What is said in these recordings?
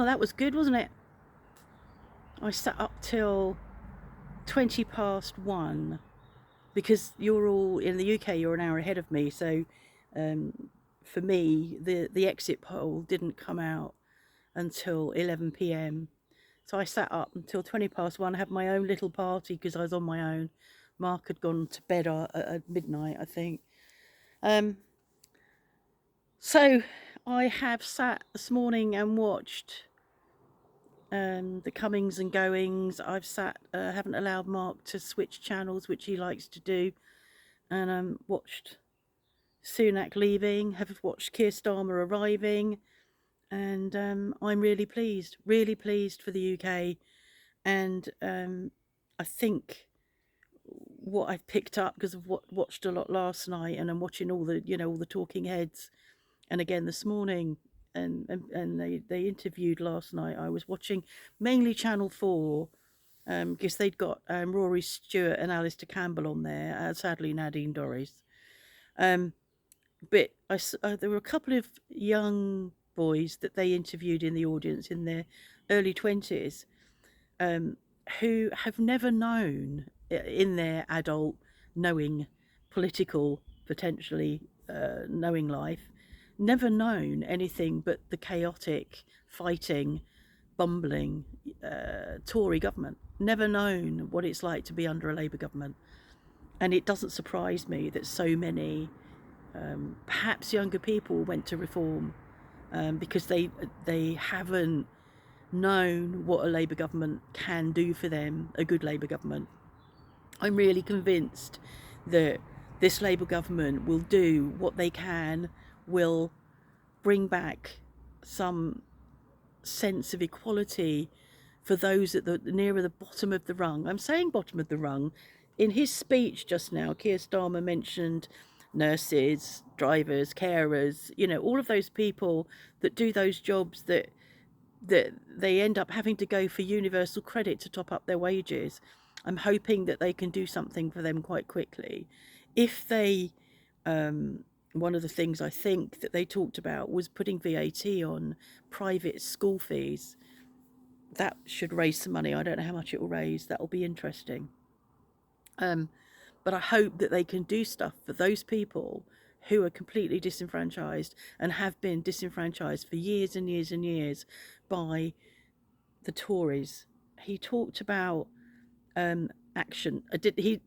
Well, that was good, wasn't it? I sat up till 1:20 because you're all in the UK. You're an hour ahead of me, so for me, the exit poll didn't come out until 11 p.m. So I sat up until 1:20, had my own little party because I was on my own. Mark had gone to bed at midnight, I think. So I have sat this morning and watched the comings and goings. I've sat, haven't allowed Mark to switch channels, which he likes to do, and watched Sunak leaving, have watched Keir Starmer arriving, and I'm really pleased for the UK. And I think what I've picked up, because I've watched a lot last night, and I'm watching all the all the talking heads, and again this morning, and they interviewed last night. I was watching mainly Channel 4 because they'd got Rory Stewart and Alistair Campbell on there, sadly Nadine Dorries. But there were a couple of young boys that they interviewed in the audience in their early 20s, who have never known in their adult knowing political, potentially knowing life, never known anything but the chaotic, fighting, bumbling Tory government, never known what it's like to be under a Labour government. And it doesn't surprise me that so many perhaps younger people went to reform because they haven't known what a Labour government can do for them, a good Labour government. I'm really convinced that this Labour government will do what they can, will bring back some sense of equality for those at the nearer the bottom of the rung. I'm saying bottom of the rung. In his speech just now, Keir Starmer mentioned nurses, drivers, carers, all of those people that do those jobs that they end up having to go for universal credit to top up their wages. I'm hoping that they can do something for them quite quickly. If they, one of the things I think that they talked about was putting VAT on private school fees. That should raise some money. I don't know how much it will raise. That will be interesting. But I hope that they can do stuff for those people who are completely disenfranchised and have been disenfranchised for years and years and years by the Tories. He talked about action.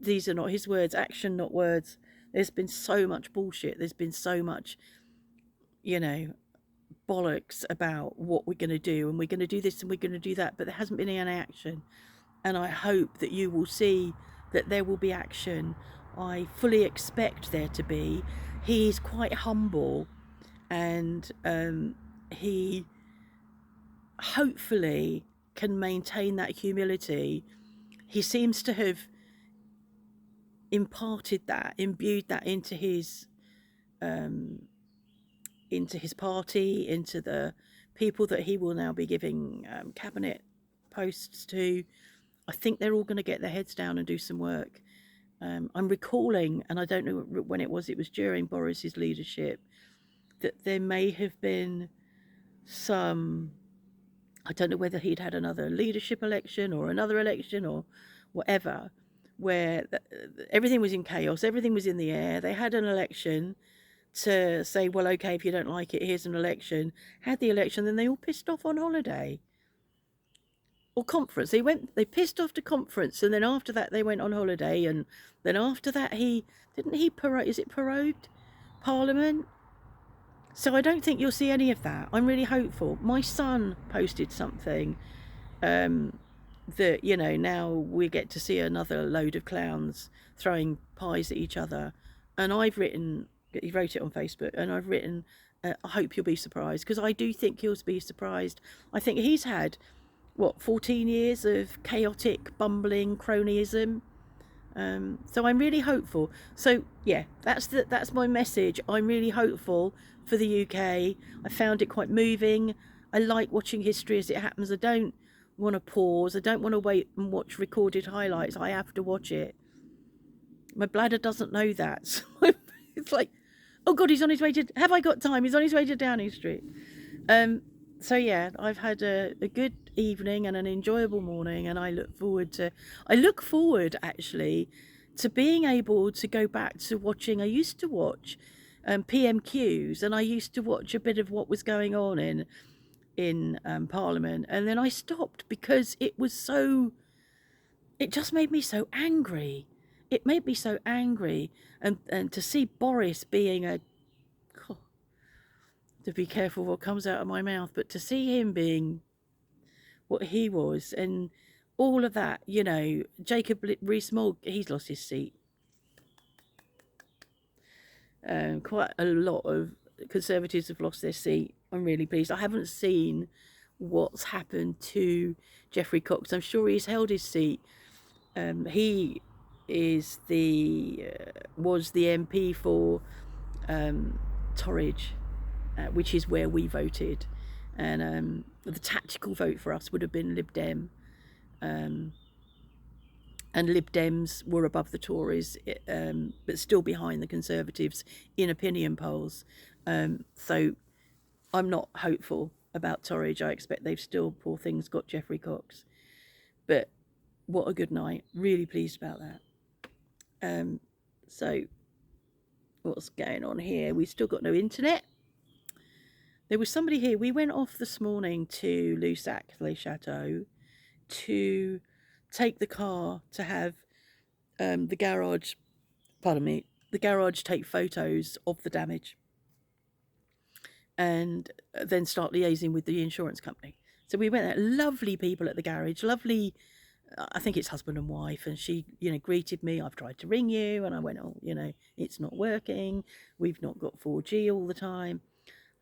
These are not his words. Action, not words. There's been so much bullshit. There's been so much, bollocks about what we're going to do, and we're going to do this and we're going to do that, but there hasn't been any action. And I hope that you will see that there will be action. I fully expect there to be. He's quite humble, and he hopefully can maintain that humility. He seems to have imbued that into his party, into the people that he will now be giving cabinet posts to. I think they're all going to get their heads down and do some work. I'm recalling, and I don't know when it was during Boris's leadership, that there may have been some, I don't know whether he'd had another leadership election or another election or whatever, where everything was in chaos, everything was in the air. They had an election to say, well, okay, if you don't like it, here's an election. Had the election, then they all pissed off on holiday. Or conference. They pissed off to conference, and then after that they went on holiday, and then after that he prorogued Parliament? So I don't think you'll see any of that. I'm really hopeful. My son posted something that, now we get to see another load of clowns throwing pies at each other. And he wrote it on Facebook, and I've written, I hope you'll be surprised, because I do think you'll be surprised. I think he's had 14 years of chaotic, bumbling cronyism. So I'm really hopeful. So yeah, that's my message. I'm really hopeful for the UK. I found it quite moving. I like watching history as it happens. I don't want to pause. I don't want to wait and watch recorded highlights. I have to watch it. My bladder doesn't know that. So it's like, oh God, he's on his way to, have I got time? He's on his way to Downing Street. So yeah, I've had a good evening and an enjoyable morning, and I look forward actually to being able to go back to watching. I used to watch PMQs, and I used to watch a bit of what was going on in Parliament, and then I stopped because it just made me so angry. It made me so angry, and to see Boris being a, to be careful what comes out of my mouth, but to see him being what he was and all of that, Jacob Rees-Mogg, he's lost his seat. Quite a lot of Conservatives have lost their seat. I'm really pleased. I haven't seen what's happened to Geoffrey Cox. I'm sure he's held his seat. He is was the MP for Torridge, which is where we voted, and the tactical vote for us would have been Lib Dem, and Lib Dems were above the Tories, but still behind the Conservatives in opinion polls. So I'm not hopeful about Torridge. I expect they've still, poor things, got Geoffrey Cox. But what a good night. Really pleased about that. So what's going on here? We've still got no internet. There was somebody here. We went off this morning to Lussac, Les Chateaux, to take the car to have the garage, pardon me, the garage take photos of the damage and then start liaising with the insurance company. So we went there, lovely people at the garage, lovely, I think it's husband and wife, and she, greeted me. I've tried to ring you, and I went, oh, it's not working. We've not got 4G all the time.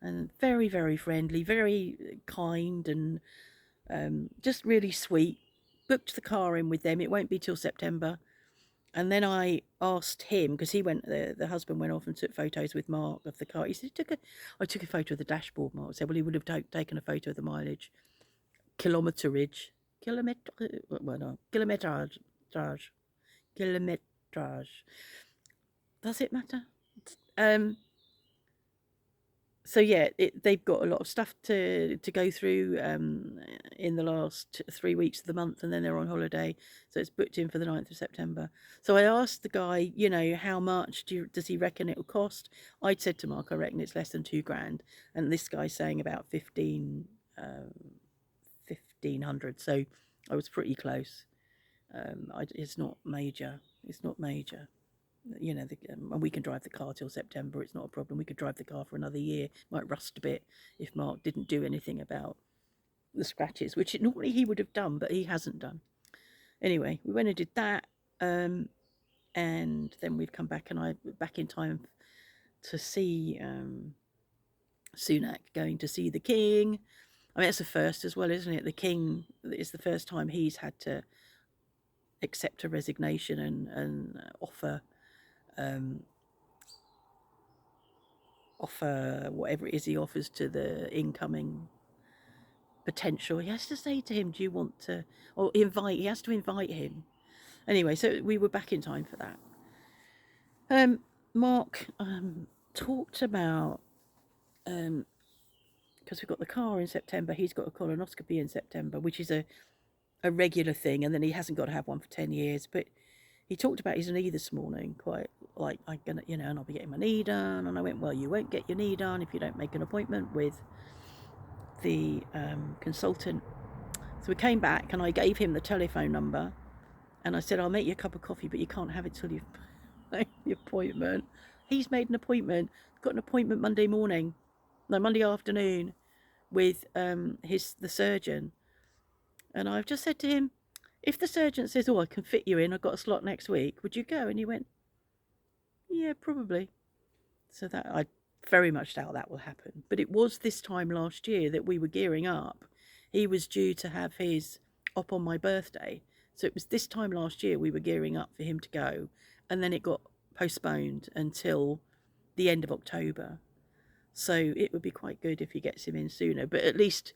And very, very friendly, very kind, and just really sweet. Booked the car in with them. It won't be till September. And then I asked him, because the husband went off and took photos with Mark of the car. He said, I took a photo of the dashboard, Mark said. Well, he would have taken a photo of the mileage, kilometerage, kilometrage. Does it matter? So yeah, they've got a lot of stuff to go through in the last 3 weeks of the month, and then they're on holiday, so it's booked in for the 9th of September. So I asked the guy, how much does he reckon it will cost? I'd said to Mark, I reckon it's less than $2,000, and this guy's saying about 1,500. So I was pretty close. It's not major. And we can drive the car till September. It's not a problem. We could drive the car for another year. Might rust a bit if Mark didn't do anything about the scratches, which normally he would have done, but he hasn't done. Anyway, we went and did that, and then we've come back, and I back in time to see Sunak going to see the King. I mean, it's the first as well, isn't it? The King, it's the first time he's had to accept a resignation and offer whatever it is he offers to the incoming potential. He has to say to him, do you want to, or he has to invite him. Anyway, so we were back in time for that. Mark talked about, because we've got the car in September, he's got a colonoscopy in September, which is a regular thing, and then he hasn't got to have one for 10 years, but he talked about his knee this morning, quite like, I'm gonna, and I'll be getting my knee done. And I went, well, you won't get your knee done if you don't make an appointment with the consultant. So we came back, and I gave him the telephone number, and I said, I'll make you a cup of coffee, but you can't have it till you've made the appointment. He's made an appointment, got an appointment Monday afternoon with the surgeon. And I've just said to him, if the surgeon says, oh, I can fit you in, I've got a slot next week, would you go? And he went, yeah, probably. So that, I very much doubt that will happen. But it was this time last year that we were gearing up. He was due to have his op on my birthday. So it was this time last year we were gearing up for him to go. And then it got postponed until the end of October. So it would be quite good if he gets him in sooner. But at least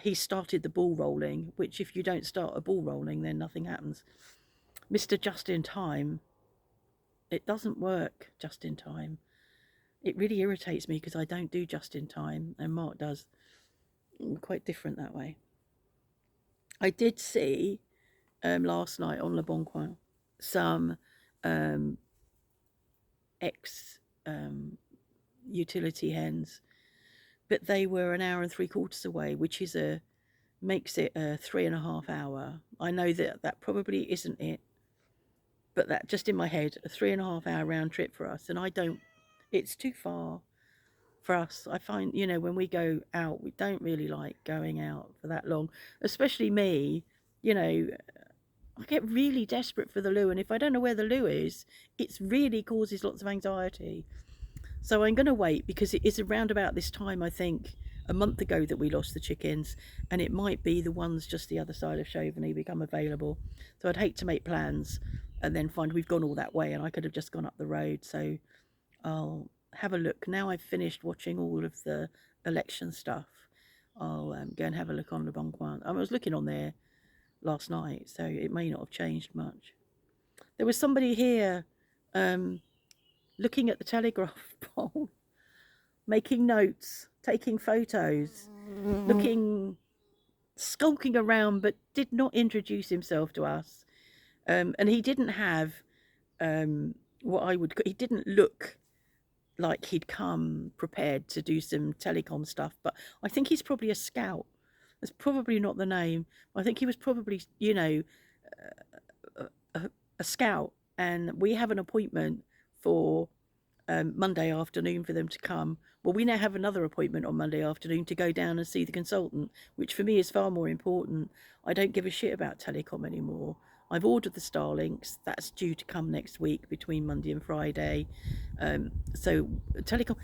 he started the ball rolling, which if you don't start a ball rolling, then nothing happens. Mr. Just in Time, it doesn't work just in time. It really irritates me because I don't do just in time, and Mark does. quite different that way. I did see last night on Le Bon Coin some um, ex utility hens, but they were an hour and 3/4 away, which is a makes it a 3.5 hour. I know that that probably isn't it, but that just in my head, a 3.5 hour round trip for us, and I don't. It's too far for us. I find, when we go out, we don't really like going out for that long, especially me. You know, I get really desperate for the loo, and if I don't know where the loo is, it's really causes lots of anxiety. So I'm going to wait because it is around about this time, I think, a month ago that we lost the chickens, and it might be the ones just the other side of Chauvigny become available. So I'd hate to make plans and then find we've gone all that way and I could have just gone up the road. So I'll have a look. Now I've finished watching all of the election stuff, I'll go and have a look on Le Bon Coin. I was looking on there last night, so it may not have changed much. There was somebody here um, looking at the telegraph pole, making notes, taking photos, looking, skulking around, but did not introduce himself to us. And he didn't have what I would, he didn't look like he'd come prepared to do some telecom stuff, but I think he's probably a scout. That's probably not the name. I think he was probably, a scout, and we have an appointment for Monday afternoon for them to come. Well, we now have another appointment on Monday afternoon to go down and see the consultant, which for me is far more important. I don't give a shit about Telecom anymore. I've ordered the Starlinks. That's due to come next week between Monday and Friday. So Telecom,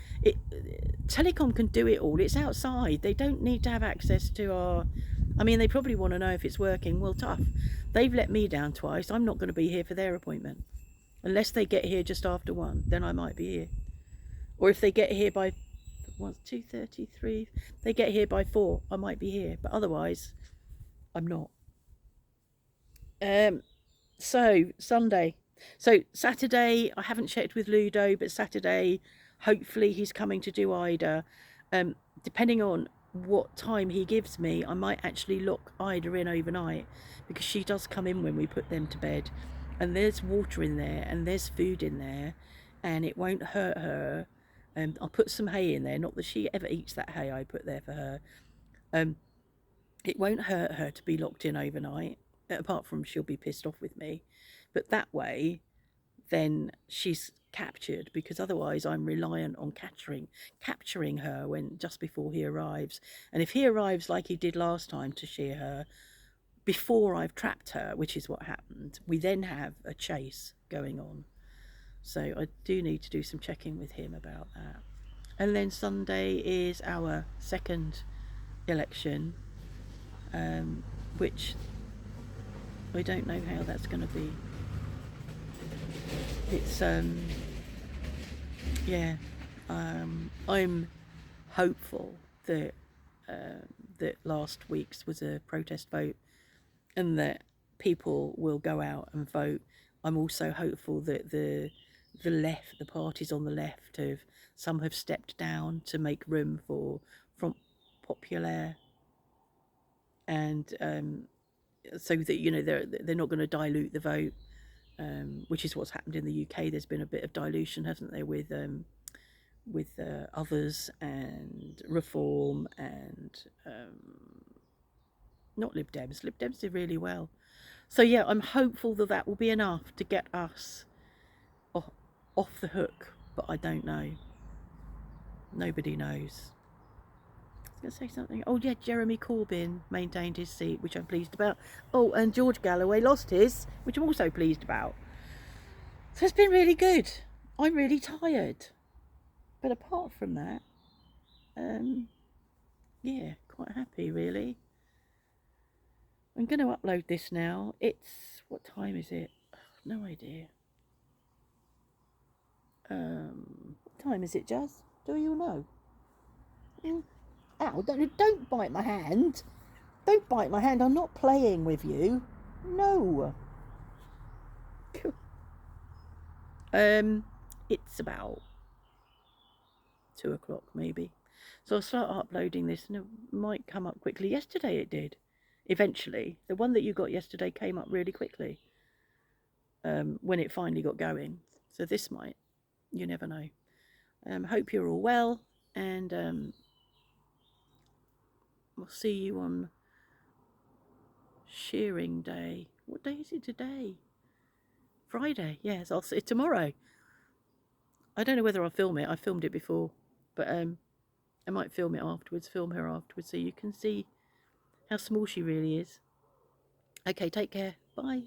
Telecom can do it all. It's outside. They don't need to have access to our. I mean, they probably want to know if it's working. Well, tough. They've let me down twice. I'm not going to be here for their appointment. Unless they get here just after 1, then I might be here. Or if they get here by 2:33, they get here by 4, I might be here. But otherwise, I'm not. So Sunday. So Saturday, I haven't checked with Ludo, but Saturday, hopefully he's coming to do Ida. Depending on what time he gives me, I might actually lock Ida in overnight because she does come in when we put them to bed. And there's water in there and there's food in there and it won't hurt her. I'll put some hay in there, not that she ever eats that hay I put there for her. It won't hurt her to be locked in overnight, apart from she'll be pissed off with me. But that way, then she's captured, because otherwise I'm reliant on capturing her when just before he arrives. And if he arrives like he did last time to shear her, before I've trapped her, which is what happened, we then have a chase going on. So I do need to do some checking with him about that. And then Sunday is our second election, which I don't know how that's going to be. It's yeah, I'm hopeful that that last week's was a protest vote and that people will go out and vote. I'm also hopeful that the left, the parties on the left, some have stepped down to make room for Front Populaire, and so that they're not going to dilute the vote, which is what's happened in the UK. There's been a bit of dilution, hasn't there, with others and Reform and not Lib Dems. Lib Dems did really well. So yeah, I'm hopeful that that will be enough to get us off the hook, but I don't know. Nobody knows. I was going to say something. Oh yeah, Jeremy Corbyn maintained his seat, which I'm pleased about. Oh, and George Galloway lost his, which I'm also pleased about. So it's been really good. I'm really tired, but apart from that, yeah, quite happy really. I'm going to upload this now. It's, what time is it? No idea. What time is it, Jazz? Do you know? Ow, don't bite my hand. Don't bite my hand. I'm not playing with you. No. It's about 2 o'clock maybe. So I'll start uploading this and it might come up quickly. Yesterday it did. Eventually. The one that you got yesterday came up really quickly when it finally got going. So this might. You never know. Hope you're all well, and we'll see you on shearing day. What day is it today? Friday. Yes, I'll see it tomorrow. I don't know whether I'll film it. I filmed it before, but I might film it afterwards, film her afterwards, so you can see how small she really is. Okay, take care. Bye.